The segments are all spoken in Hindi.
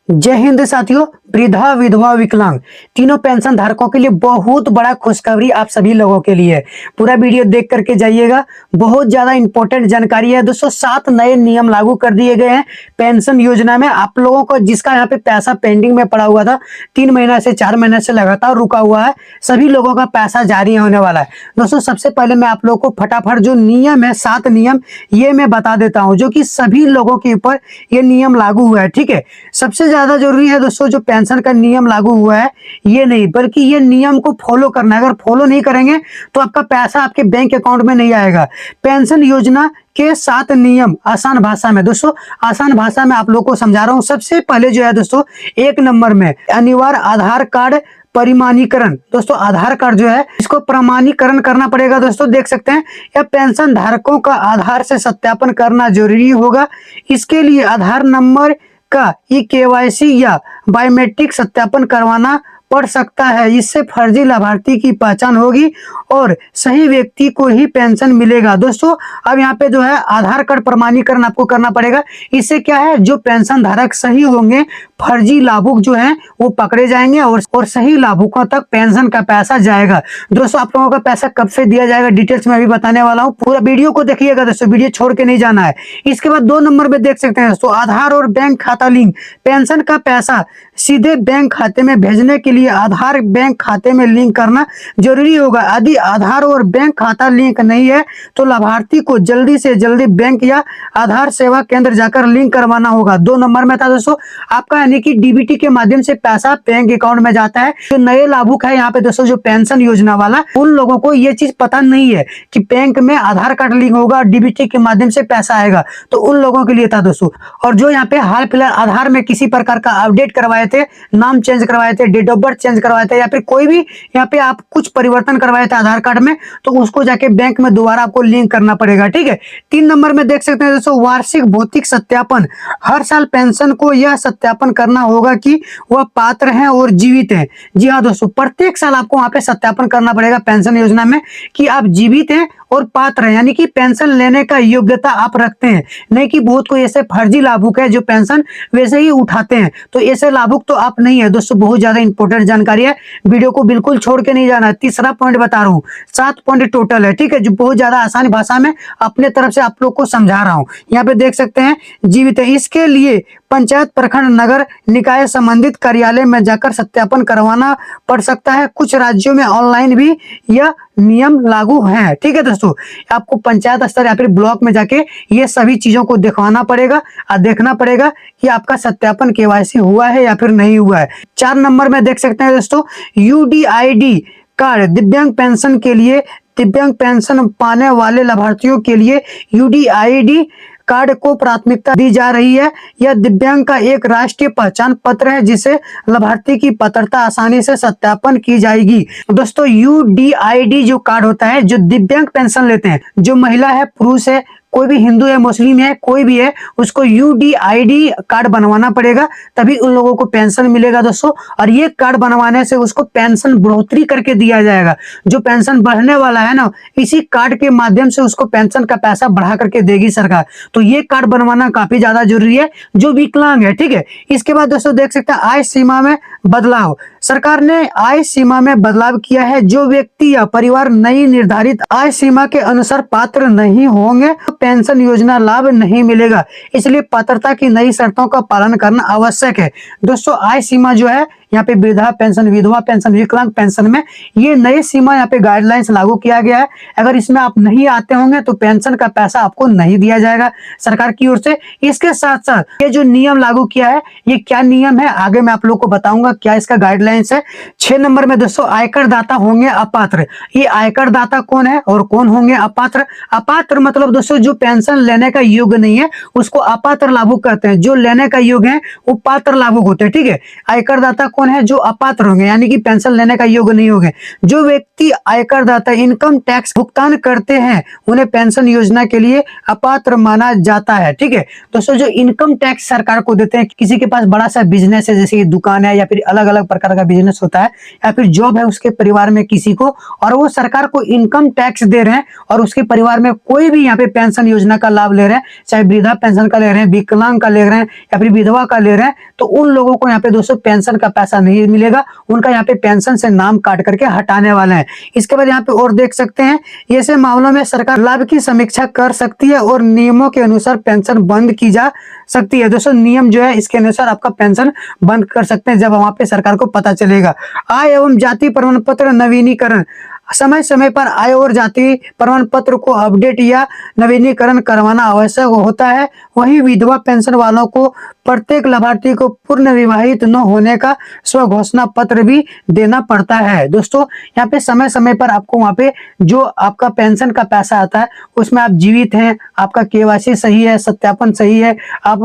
जय हिंद साथियों। वृद्धा विधवा विकलांग तीनों पेंशन धारकों के लिए बहुत बड़ा खुशखबरी आप सभी लोगों के लिए है। पूरा वीडियो देख करके जाइएगा, बहुत ज्यादा इंपॉर्टेंट जानकारी है दोस्तों। 7 नए नियम लागू कर दिए गए हैं पेंशन योजना में। आप लोगों को जिसका यहाँ पे पैसा पेंडिंग में पड़ा हुआ था 3 महीना से 4 महीने से लगातार रुका हुआ है, सभी लोगों का पैसा जारी होने वाला है दोस्तों। सबसे पहले मैं आप लोगों को फटाफट जो नियम है 7 नियम ये मैं बता देता हूं, जो कि सभी लोगों के ऊपर ये नियम लागू हुआ है। ठीक है, सबसे ज्यादा जरूरी है दोस्तों जो पेंशन का नियम लागू हुआ है ये नहीं, बल्कि ये नियम को फॉलो करना है। अगर फॉलो नहीं करेंगे तो आपका पैसा आपके बैंक अकाउंट में नहीं आएगा। पेंशन योजना के 7 नियम आसान भाषा में दोस्तों, आसान भाषा में आप लोग को समझा रहा हूं। सबसे पहले जो है दोस्तों 1 नंबर में अनिवार्य आधार कार्ड परिमाणीकरण। दोस्तों आधार कार्ड जो है इसको प्रमाणीकरण करना पड़ेगा दोस्तों। देख सकते हैं या पेंशन धारकों का आधार से सत्यापन करना जरूरी होगा। इसके लिए आधार नंबर का KYC या बायोमेट्रिक सत्यापन करवाना पड़ सकता है। इससे फर्जी लाभार्थी की पहचान होगी और सही व्यक्ति को ही पेंशन मिलेगा दोस्तों। अब यहाँ पे जो है आधार कार्ड प्रमाणीकरण आपको करना पड़ेगा। इससे क्या है, जो पेंशन धारक सही होंगे फर्जी लाभुक जो है वो पकड़े जाएंगे और सही लाभुकों तक पेंशन का पैसा जाएगा। दोस्तों आप लोगों का पैसा कब से दिया जाएगा डिटेल्स में अभी बताने वाला हूँ, पूरा वीडियो को देखिएगा दोस्तों, वीडियो छोड़ के नहीं जाना है। इसके बाद 2 नंबर में देख सकते हैं दोस्तों आधार और बैंक खाता लिंक। पेंशन का पैसा सीधे बैंक खाते में भेजने के लिए आधार बैंक खाते में लिंक करना जरूरी होगा। यदि आधार और बैंक खाता लिंक नहीं है तो लाभार्थी को जल्दी से जल्दी बैंक या आधार सेवा केंद्र जाकर लिंक करवाना होगा। 2 नंबर में था दोस्तों आपका यानी कि DBT के माध्यम से पैसा बैंक अकाउंट में जाता है। जो नए लाभुक है यहाँ पे दोस्तों जो पेंशन योजना वाला, उन लोगों को ये चीज पता नहीं है कि बैंक में आधार कार्ड लिंक होगा, DBT के माध्यम से पैसा आएगा, तो उन लोगों के लिए था दोस्तों। और जो यहाँ पे हाल फिलहाल आधार में किसी प्रकार का अपडेट करवाए थे, नाम चेंज करवाए थे, डेट ऑफ बर्थ चेंज करवाए थे, या फिर कोई भी यहाँ पे आप कुछ परिवर्तन करवाए थे आधार कार्ड में, तो उसको जाके बैंक में दोबारा आपको लिंक करना पड़ेगा। ठीक है, 3 नंबर में देख सकते हैं दोस्तों वार्षिक भौतिक सत्यापन। हर साल पेंशन को यह सत्यापन करना होगा कि वह पात्र हैं और जीवित हैं। जी हाँ दोस्तों, प्रत्येक साल आपको वहां पे सत्यापन करना पड़ेगा पेंशन योजना में कि आप जीवित हैं और पात्र है, यानी कि पेंशन लेने का योग्यता आप रखते हैं। नहीं कि बहुत कोई ऐसे फर्जी लाभुक है जो पेंशन वैसे ही उठाते हैं, तो ऐसे लाभुक तो आप नहीं है दोस्तों। बहुत ज्यादा इंपॉर्टेंट जानकारी है, वीडियो को बिल्कुल छोड़ के नहीं जाना है। तीसरा पॉइंट बता रहा हूँ, 7 पॉइंट टोटल है। ठीक है, जो बहुत ज्यादा आसान भाषा में अपने तरफ से आप लोग को समझा रहा हूँ। यहाँ पे देख सकते हैं जीवित है, इसके लिए पंचायत प्रखंड नगर निकाय संबंधित कार्यालय में जाकर सत्यापन करवाना पड़ सकता है। कुछ राज्यों में ऑनलाइन भी यह नियम लागू है। ठीक है दोस्तों, आपको पंचायत स्तर या फिर ब्लॉक में जाके ये सभी चीजों को दिखवाना पड़ेगा और देखना पड़ेगा कि आपका सत्यापन KYC हुआ है या फिर नहीं हुआ है। 4 नंबर में देख सकते हैं दोस्तों UDID कार्ड। दिव्यांग पेंशन के लिए, दिव्यांग पेंशन पाने वाले लाभार्थियों के लिए UDID कार्ड को प्राथमिकता दी जा रही है। यह दिव्यांग का एक राष्ट्रीय पहचान पत्र है जिसे लाभार्थी की पात्रता आसानी से सत्यापन की जाएगी। दोस्तों UDID जो कार्ड होता है, जो दिव्यांग पेंशन लेते हैं, जो महिला है, पुरुष है, कोई भी हिंदू है, मुस्लिम है, कोई भी है, उसको UDID कार्ड बनवाना पड़ेगा, तभी उन लोगों को पेंशन मिलेगा दोस्तों। और ये कार्ड बनवाने से उसको पेंशन बढ़ोतरी करके दिया जाएगा। जो पेंशन बढ़ने वाला है ना, इसी कार्ड के माध्यम से उसको पेंशन का पैसा बढ़ा करके देगी सरकार। तो ये कार्ड बनवाना काफी ज्यादा जरूरी है जो विकलांग है। ठीक है, इसके बाद दोस्तों देख सकते हैं आय सीमा में बदलाव। सरकार ने आय सीमा में बदलाव किया है। जो व्यक्ति या परिवार नई निर्धारित आय सीमा के अनुसार पात्र नहीं होंगे तो पेंशन योजना लाभ नहीं मिलेगा। इसलिए पात्रता की नई शर्तों का पालन करना आवश्यक है दोस्तों। आय सीमा जो है यहाँ पे वृद्धा पेंशन, विधवा पेंशन, विकलांग पेंशन में ये नई सीमा यहाँ पे गाइडलाइंस लागू किया गया है। अगर इसमें आप नहीं आते होंगे तो पेंशन का पैसा आपको नहीं दिया जाएगा सरकार की ओर से। इसके साथ साथ ये जो नियम लागू किया है, ये क्या नियम है आगे मैं आप लोग को बताऊंगा क्या इसका गाइडलाइंस है। 6 नंबर में दोस्तों आयकर दाता होंगे अपात्र। ये आयकर दाता कौन है और कौन होंगे अपात्र? अपात्र मतलब दोस्तों जो पेंशन लेने का योग्य नहीं है उसको अपात्र लाभुक कहते हैं। जो लेने का योग्य है वो पात्र लाभुक होते हैं। ठीक है, आयकर दाता कौन है? जो अपात्र होंगे, यानी कि पेंशन लेने का योग्य नहीं होंगे। जो व्यक्ति आयकर दाता इनकम टैक्स भुगतान करते हैं उन्हें पेंशन योजना के लिए अपात्र माना जाता है। ठीक है दोस्तों, जो इनकम टैक्स सरकार को देते हैं, किसी के पास बड़ा सा बिजनेस है, जैसे कि दुकान है या फिर अलग अलग प्रकार का बिजनेस होता है, या फिर जॉब है उसके परिवार में किसी को, और वो सरकार को इनकम टैक्स दे रहे हैं और उसके परिवार में कोई भी यहाँ पे पेंशन योजना का लाभ ले रहे हैं, चाहे वृद्धा पेंशन का ले रहे हैं, विकलांग का ले रहे हैं या फिर विधवा का ले रहे हैं, तो उन लोगों को यहाँ पे दोस्तों पेंशन का पैसा नहीं मिलेगा, उनका यहाँ पे पेंशन से नाम काट करके हटाने वाले हैं। इसके बाद यहाँ पे और देख सकते हैं, ऐसे मामलों में सरकार लाभ की समीक्षा कर सकती है और नियमों के अनुसार पेंशन बंद की जा सकती है। दोस्तों नियम जो है इसके अनुसार आपका पेंशन बंद कर सकते हैं जब वहां पे सरकार को पता चलेगा। आय एवं जाति प्रमाण पत्र नवीनीकरण, समय समय पर आय और जाति प्रमाण पत्र को अपडेट या नवीनीकरण करवाना आवश्यक होता है। वहीं विधवा पेंशन वालों को प्रत्येक लाभार्थी को पूर्ण विवाहित न होने का स्व घोषणा पत्र भी देना पड़ता है। दोस्तों यहाँ पे समय समय पर आपको वहाँ पे जो आपका पेंशन का पैसा आता है उसमें आप जीवित हैं, आपका केवाईसी सही है, सत्यापन सही है, आप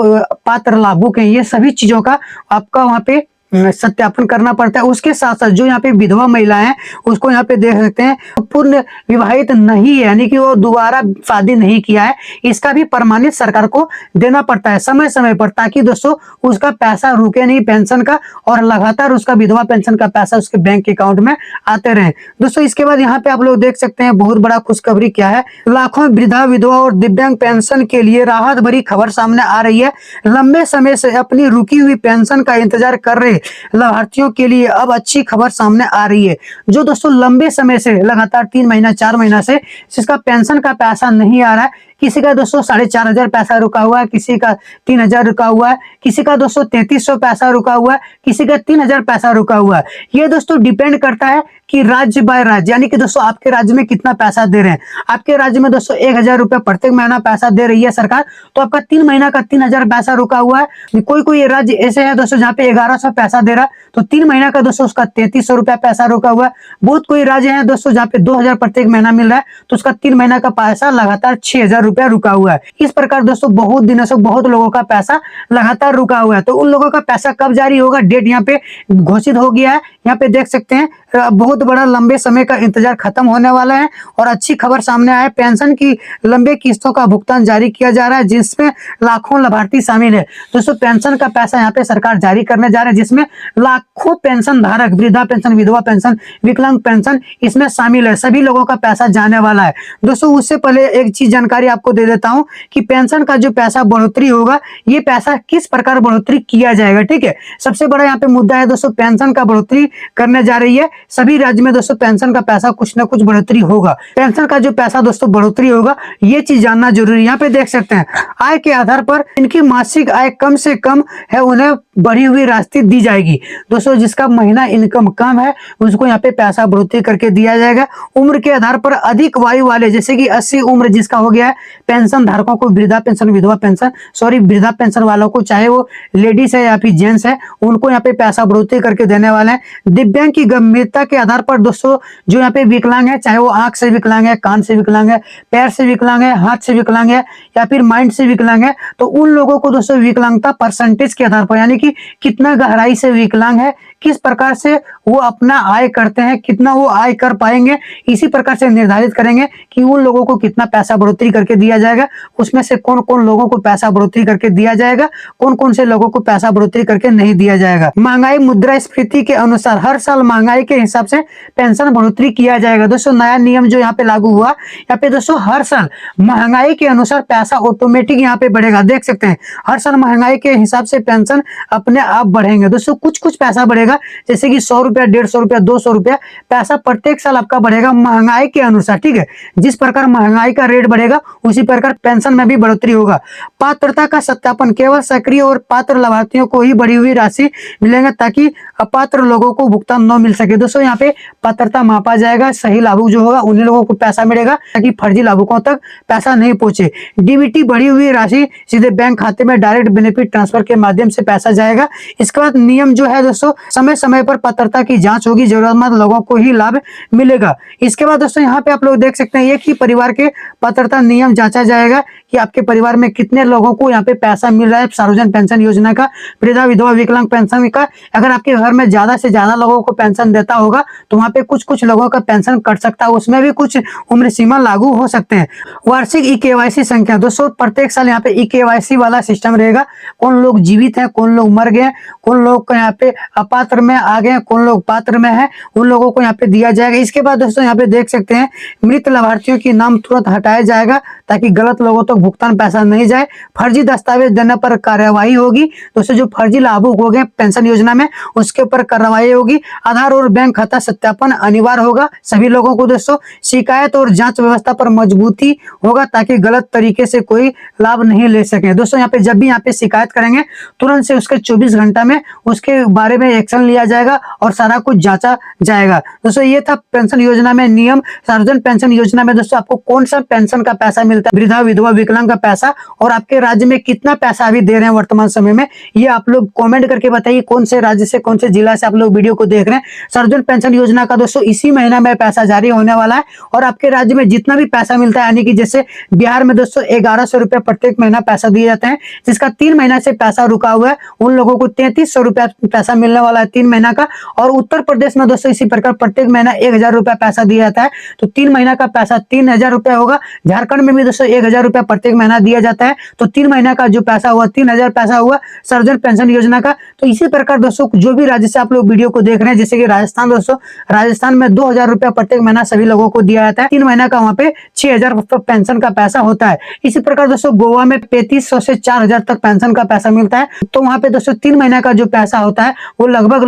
पात्र लाभुक हैं, ये सभी चीजों का आपका वहाँ पे सत्यापन करना पड़ता है। उसके साथ साथ जो यहाँ पे विधवा महिला है उसको यहाँ पे देख सकते हैं पूर्ण विवाहित नहीं है, यानी कि वो दोबारा शादी नहीं किया है, इसका भी प्रमाणित सरकार को देना पड़ता है समय समय पर, ताकि दोस्तों उसका पैसा रुके नहीं पेंशन का, और लगातार उसका विधवा पेंशन का पैसा उसके बैंक अकाउंट में आते रहे। दोस्तों इसके बाद यहाँ पे आप लोग देख सकते हैं बहुत बड़ा खुशखबरी क्या है, लाखों वृद्धा विधवा और दिव्यांग पेंशन के लिए राहत भरी खबर सामने आ रही है। लंबे समय से अपनी रुकी हुई पेंशन का इंतजार कर रहे लाभार्थियों के लिए अब अच्छी खबर सामने आ रही है। जो दोस्तों लंबे समय से लगातार 3 महीना 4 महीना से जिसका पेंशन का पैसा नहीं आ रहा है, किसी का दोस्तों 4,500 पैसा रुका हुआ है, किसी का 3,000 रुका हुआ है, किसी का दोस्तों 3,300 पैसा रुका हुआ है, किसी का 3,000 पैसा रुका हुआ है। ये दोस्तों डिपेंड करता है कि राज्य बाय राज्य, यानी कि दोस्तों आपके राज्य में कितना पैसा दे रहे हैं। आपके राज्य में दोस्तों 1,000 रुपया प्रत्येक महीना पैसा दे रही है सरकार, तो आपका 3 महीना का 3,000 पैसा रुका हुआ है। कोई राज्य ऐसे है दोस्तों जहाँ पे 1,100 पैसा दे रहा है, तो 3 महीना का दोस्तों उसका 3,300 रुपया पैसा रुका हुआ है। बहुत कोई राज्य है दोस्तों जहाँ पे 2,000 प्रत्येक महीना मिल रहा है, तो उसका 3 महीना का पैसा लगातार 6,000 रुपया रुका हुआ है। इस प्रकार दोस्तों बहुत दिनों से बहुत लोगों का पैसा लगातार रुका हुआ है, तो उन लोगों का पैसा कब जारी होगा, डेट यहाँ पे घोषित हो गया है। यहाँ पे देख सकते हैं बहुत बड़ा लंबे समय का इंतजार खत्म होने वाला है और अच्छी खबर सामने आए, पेंशन की लंबे किस्तों का भुगतान जारी किया जा रहा है जिसमें लाखों लाभार्थी शामिल है। दोस्तों पेंशन का पैसा यहाँ पे सरकार जारी करने जा रहा है जिसमें लाखों पेंशन धारक, वृद्धा पेंशन, विधवा पेंशन, विकलांग पेंशन इसमें शामिल है, सभी लोगों का पैसा जाने वाला है। दोस्तों उससे पहले एक चीज जानकारी आपको दे देता हूं कि पेंशन का जो पैसा बढ़ोतरी होगा, ये पैसा किस प्रकार बढ़ोतरी किया जाएगा। ठीक है, सबसे बड़ा यहाँ पे मुद्दा है दोस्तों पेंशन का बढ़ोतरी करने जा रही है। सभी राज्य में दोस्तों पेंशन का पैसा कुछ ना कुछ बढ़ोतरी होगा। पेंशन का जो पैसा दोस्तों बढ़ोतरी होगा, ये चीज जानना जरूरी है। यहाँ पे देख सकते हैं आय के आधार पर इनकी मासिक आय कम से कम है उन्हें बढ़ी हुई राशि दी जाएगी। दोस्तों जिसका महीना इनकम कम है उसको यहाँ पे पैसा बढ़ोतरी करके दिया जाएगा। उम्र के आधार पर अधिक आयु वाले, जैसे कि 80 उम्र जिसका हो गया है, पेंशन धारकों को वृद्धा पेंशन, विधवा पेंशन, वृद्धा पेंशन वालों को, चाहे वो लेडीज है या फिर जेंट्स है, उनको यहाँ पे पैसा बढ़ोतरी करके देने वाले हैं। दिव्यांग की गंभीरता के आधार पर दोस्तों जो यहाँ पे विकलांग है, चाहे वो आंख से विकलांग है, कान से विकलांग है, पैर से विकलांग है, हाथ से विकलांग है या फिर माइंड से विकलांग है, तो उन लोगों को दोस्तों विकलांगता परसेंटेज के आधार पर, यानी कि कितना गहराई से विकलांग है, किस प्रकार से वो अपना आय करते हैं, कितना वो आय कर पाएंगे, इसी प्रकार से निर्धारित करेंगे कि उन लोगों को कितना पैसा बढ़ोतरी करके दिया जाएगा। उसमें से कौन कौन लोगों को पैसा बढ़ोतरी करके दिया जाएगा, कौन कौन से लोगों को पैसा बढ़ोतरी करके नहीं दिया जाएगा। महंगाई मुद्रास्फीति के अनुसार हर साल महंगाई के हिसाब से पेंशन बढ़ोतरी किया जाएगा। दोस्तों नया नियम जो यहाँ पे लागू हुआ, यहाँ पे दोस्तों हर साल महंगाई के अनुसार पैसा ऑटोमेटिक यहाँ पे बढ़ेगा। देख सकते हैं हर साल महंगाई के हिसाब से पेंशन अपने आप बढ़ेंगे। दोस्तों कुछ कुछ पैसा बढ़ेगा, जैसे कि 100 रुपया, 150 रुपया, 200 रुपया पैसा प्रत्येक साल आपका बढ़ेगा महंगाई के अनुसार। ठीक है, जिस प्रकार महंगाई का रेट बढ़ेगा उसी प्रकार पेंशन में भी बढ़ोतरी होगा। पात्रता का सत्यापन, केवल सक्रिय और पात्र लाभार्थियों को ही बढ़ी हुई राशि मिलेगा ताकि अपात्र लोगों को भुगतान न मिल सके। दोस्तों यहाँ पे पात्रता मापा जाएगा, सही लाभुक जो होगा उन्हीं लोगों को पैसा मिलेगा ताकि फर्जी लाभुकों तक पैसा नहीं पहुंचे। डीबीटी बढ़ी हुई राशि सीधे बैंक खाते में डायरेक्ट बेनिफिट ट्रांसफर के माध्यम से पैसा जाएगा। इसके बाद नियम जो है दोस्तों समय समय पर पात्रता की जांच होगी, जरूरतमंद लोगों को ही लाभ मिलेगा। इसके बाद दोस्तों यहाँ पे आप लोग देख सकते हैं एक ही परिवार के पात्रता नियम जांचा जाएगा कि आपके परिवार में कितने लोगों को यहाँ पे पैसा मिल रहा है सार्वजनिक पेंशन योजना का, वृद्धा विधवा विकलांग पेंशन का। अगर आपके घर में ज्यादा से ज्यादा लोगों को पेंशन देता होगा तो वहाँ पे कुछ कुछ लोगों का पेंशन कट सकता है, उसमें भी कुछ उम्र सीमा लागू हो सकते हैं। वार्षिक ई-केवाईसी संख्या, दोस्तों प्रत्येक साल यहाँ पे ई-केवाईसी वाला सिस्टम रहेगा। कौन लोग जीवित हैं, कौन लोग मर गए, कौन लोग यहाँ पे अपात्र में आ गए, कौन लोग पात्र में है, उन लोगों को यहाँ पे दिया जाएगा। इसके बाद दोस्तों यहाँ पे देख सकते हैं मृत लाभार्थियों की नाम तुरंत हटाया जाएगा ताकि गलत लोगों तक भुगतान पैसा नहीं जाए। फर्जी दस्तावेज देने पर कार्यवाही होगी। दोस्तों जो फर्जी लाभुक हो गए पेंशन योजना में उसके ऊपर कार्रवाई होगी। आधार और बैंक खाता सत्यापन अनिवार्य होगा सभी लोगों को। दोस्तों शिकायत और जांच व्यवस्था पर मजबूती होगा ताकि गलत तरीके से कोई लाभ नहीं ले सके। दोस्तों यहाँ पे जब भी यहाँ पे शिकायत करेंगे तुरंत से उसके 24 घंटा में उसके बारे में एक्शन लिया जाएगा और सारा कुछ जांचा जाएगा। दोस्तों ये था पेंशन योजना में नियम। सार्वजनिक पेंशन योजना में दोस्तों आपको कौन सा पेंशन का पैसा मिलता है, वृद्धा विधवा विकलांग का पैसा, और आपके राज्य में कितना पैसा अभी दे रहे हैं वर्तमान समय में, ये आप लोग कमेंट करके बताइए कौन से राज्य से कौन से जिला से आप लोग वीडियो को देख रहे हैं। सार्वजनिक पेंशन योजना का दोस्तों इसी महीना में पैसा जारी होने वाला है और आपके राज्य में जितना भी पैसा मिलता है, यानी कि जैसे बिहार में दोस्तों 1100 रुपए प्रत्येक महीना पैसा दिए जाते हैं, जिसका 3 महीना से पैसा रुका हुआ है उन लोगों को 3300 रुपया पैसा मिलने वाला है 3 महीना का। और उत्तर प्रदेश में दोस्तों इसी प्रकार प्रत्येक महीना 1000 रुपया पैसा दिया जाता है, तो 3 महीना का पैसा 3000 रुपया होगा। झारखंड में भी दोस्तों 1000 रुपया प्रत्येक महीना दिया जाता है, तो 3 महीना का जो पैसा हुआ 3000 पैसा हुआ सार्वजनिक पेंशन योजना का। तो इसी प्रकार दोस्तों जो भी राज्य से आप लोग वीडियो को देख रहे हैं, जैसे कि राजस्थान, दोस्तों राजस्थान में 2000 रुपया प्रत्येक महीना सभी लोगों को दिया जाता है, 3 महीना का वहां पे 6000 पेंशन का पैसा होता है। इसी प्रकार दोस्तों गोवा में 3500 से 4000 तक पेंशन का पैसा मिलता है, तो वहां पे दोस्तों 3 महीना का जो पैसा होता है वो लगभग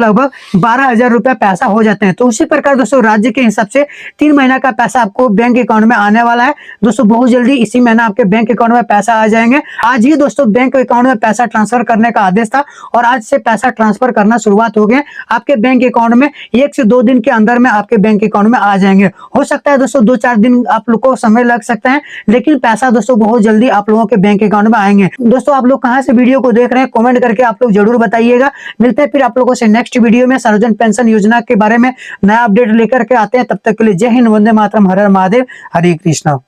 12000 रुपया पैसा हो जाते हैं। तो उसी प्रकार दोस्तों राज्य के हिसाब से 3 महीना का पैसा आपको बैंक अकाउंट में आने वाला है। दोस्तों बहुत जल्दी इसी महीना आपके बैंक अकाउंट में पैसा आ जाएंगे। आज ही दोस्तों बैंक अकाउंट में पैसा ट्रांसफर करने का आदेश था और आज से पैसा ट्रांसफर करना शुरुआत हो गया आपके बैंक अकाउंट में। 1 से 2 दिन के अंदर में आपके बैंक अकाउंट में आ जाएंगे। हो सकता है दोस्तों 2-4 दिन आप लोग को समय लग सकता है, लेकिन पैसा दोस्तों बहुत जल्दी आप लोगों के बैंक अकाउंट में आएंगे। दोस्तों आप लोग कहां से वीडियो को देख रहे हैं कमेंट करके आप लोग जरूर बताइएगा। मिलते हैं फिर आप लोगों से नेक्स्ट वीडियो में सार्वजनिक पेंशन योजना के बारे में नया अपडेट लेकर के आते हैं। तब तक के लिए जय हिंद, वंदे मातरम, हर हर महादेव, हरे कृष्णा।